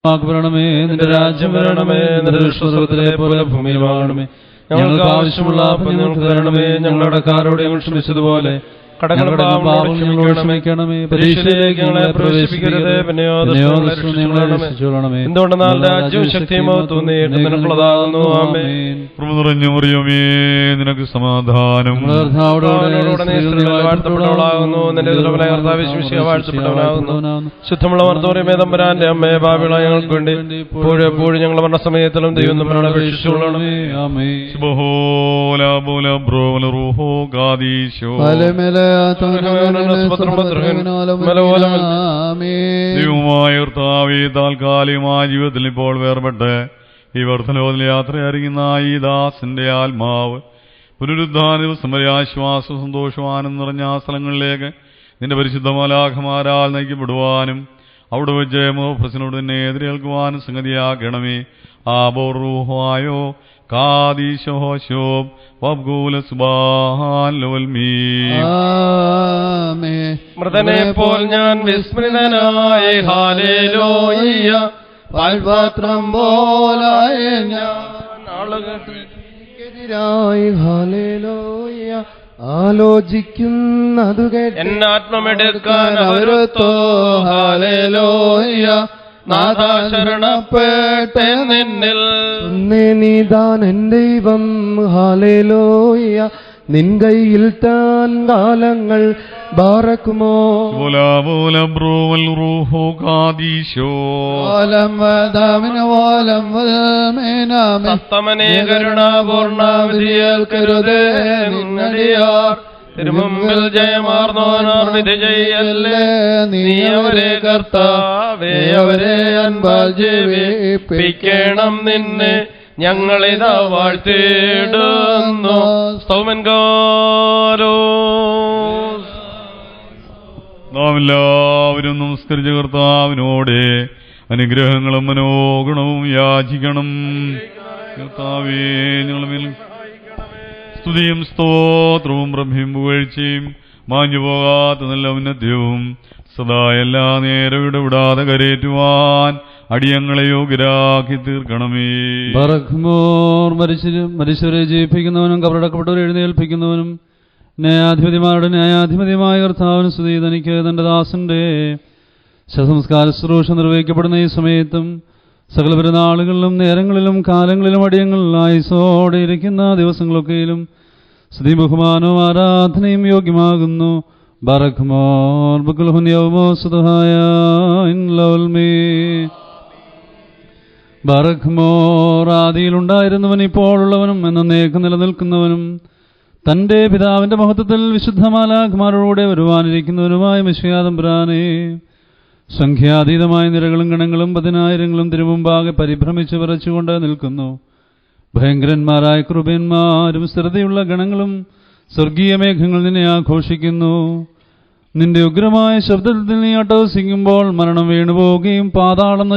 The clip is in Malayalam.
വരണമേ, നിന്റെ രാജ്യം വരണമേ, നിന്റെ വിശ്വസ്വത്തിലെ പോലെ ഭൂമിയിൽ വാഴണമേ. ഞങ്ങൾക്ക് ആവശ്യമുള്ള ഞങ്ങൾക്ക് തരണമേ. ഞങ്ങളുടെ കടക്കാരോട് ഞങ്ങൾ ക്ഷമിച്ചതുപോലെ കടങ്ങളുടെ പാപങ്ങൾ ഞങ്ങളോട് ക്ഷമിക്കണമേ. പരീക്ഷയിലേക്ക് ഞങ്ങളെ പ്രവേശിപ്പിക്കരുത്, എന്തുകൊണ്ടെന്നാൽ രാജ്യവും ശക്തിയും മഹത്വവും നിനക്കുള്ളതാകുന്നു. ആമേൻ. കൃപ നിറഞ്ഞ മറിയമേ, നിനക്ക് സമാധാനം. വാഴ്ത്തപ്പെട്ടവളാകുന്നു, നിന്റെ വാഴ്ത്തപ്പെട്ടവനാകുന്നു. ശുദ്ധമുള്ള വർദ്ധമേ തമ്പുരാന്റെ അമ്മയെ പാപികളായ ഞങ്ങൾക്ക് വേണ്ടി എപ്പോഴും ഞങ്ങളുടെ മരണസമയത്തിലും ദൈവം നമ്മളെ അപേക്ഷിച്ചുകൊള്ളണമേ. ആമേൻ. ദൈവമായ കർത്താവേ, താൽക്കാലികമായ ജീവിതത്തിൽ ഇപ്പോൾ വേർപെട്ട് ഈ വർദ്ധനോതിൽ യാത്ര അറിയുന്ന ഈ ദാസന്റെ ആത്മാവ് പുനരുദ്ധാന ദിവസം വരെ ആശ്വാസവും സന്തോഷവും ആനന്ദം നിറഞ്ഞ ആ സ്ഥലങ്ങളിലേക്ക് നിന്റെ പരിശുദ്ധ മാലാഖമാരാൽ നയിക്കപ്പെടുവാനും അവിടെ വെച്ച് മോഫസിനോട് നിന്നെ എതിരേൽക്കുവാനും സംഗതിയാക്കണമേ. ആബോറൂഹായോ കാദീശോശോബ് വബ്ഗൂല സുബാൻ ലോൽമീ. മൃതനെ പോൽ ഞാൻ വിസ്മൃതനായ ഹാലേലൂയ, പാൽപാത്രം പോലായ ഞാൻ ആളുകൾക്കെതിരായി ഹാലേലൂയ ആലോചിക്കുന്നതു കേട്ട് എന്നാത്മമെടുക്കാൻ അവരത്തോ ഹാലേലൂയ. നാഥാ ശരണപ്പെട്ടേ നിന്നിൽ നീതാൻ എൻ ദൈവം ഹാലേലൂയ. നിൻ കൈയിൽ താൻ കാലങ്ങൾ ബാറക്കുമോ സത്തമനെ കരുണാപൂർണാവിധിയേൽക്കരുതേ നിന്നടിയാർ തിരുമുമ്പിൽ ജയമാർന്നോനാർ വിധി ചെയ്യല്ലേ. നീ അവരെ കർത്താവേ അവരെ അൻപാൽ ജീവിപ്പിക്കണം. നിന്നെ ഞങ്ങളിതാ വാഴ്ത്തിടുന്നു. സ്തോമൻകാരോ നാം എല്ലാവരും നമസ്കരിച്ച കർത്താവിനോടെ അനുഗ്രഹങ്ങളും മനോഗുണവും യാചിക്കണം. കർത്താവേ, ഞങ്ങളുടെ സ്തുതിയും സ്തോത്രവും പ്രഭയും പുകഴ്ചയും മാഞ്ഞുപോകാത്ത നല്ല ഉന്നത്യവും സദാ എല്ലാ നേരം ഇടപെടാതെ കരയേറ്റുവാൻ അടിയങ്ങളെ യോഗ്യരാക്കി തീർക്കണമേ. മരിച്ചവരെ ജയിപ്പിക്കുന്നവനും കബറടക്കപ്പെട്ടവരെ എഴുന്നേൽപ്പിക്കുന്നവനും ന്യായാധിപതിമാരുടെ ന്യായാധിപതിയുമായ കർത്താവിന് സ്തുതി. തനിക്ക് തന്റെ ദാസന്റെ ശവസംസ്കാര ശുശ്രൂഷ നിർവഹിക്കപ്പെടുന്ന ഈ സമയത്തും സകല പെരുന്നാളുകളിലും നേരങ്ങളിലും കാലങ്ങളിലും അടിയങ്ങളിൽ ആയുസ്സോടെ ഇരിക്കുന്ന ദിവസങ്ങളൊക്കെയിലും സ്തുതി ബഹുമാനവും ആരാധനയും യോഗ്യമാകുന്നു. ബറഖ്മോർ ബുക്കുൽഹുൻ യൗമോ സുദഹായ ഇൻ ലൗൽമീ. ബറഖ്മോർ ആദിയിലുണ്ടായിരുന്നവൻ ഇപ്പോഴുള്ളവനും എന്നേക്കും നിലനിൽക്കുന്നവനും തന്റെ പിതാവിന്റെ മഹത്വത്തിൽ വിശുദ്ധ മാലാഖമാരോടെ വരുവാനിരിക്കുന്നവനുമായ മിശിഹാ തമ്പുരാനേ, സംഖ്യാതീതമായ നിരകളും ഗണങ്ങളും പതിനായിരങ്ങളും തിരുമുമ്പാകെ പരിഭ്രമിച്ച് വിറച്ചുകൊണ്ട് നിൽക്കുന്നു. ഭയങ്കരന്മാരായ കൃപന്മാരും സ്ഥിരതയുള്ള ഗണങ്ങളും സ്വർഗീയ മേഘങ്ങൾ നിന്നെ ആഘോഷിക്കുന്നു. നിന്റെ ഉഗ്രമായ ശബ്ദത്തിൽ നീ അട്ടഹസിക്കുമ്പോൾ മരണം വീണുപോവുകയും പാതാളം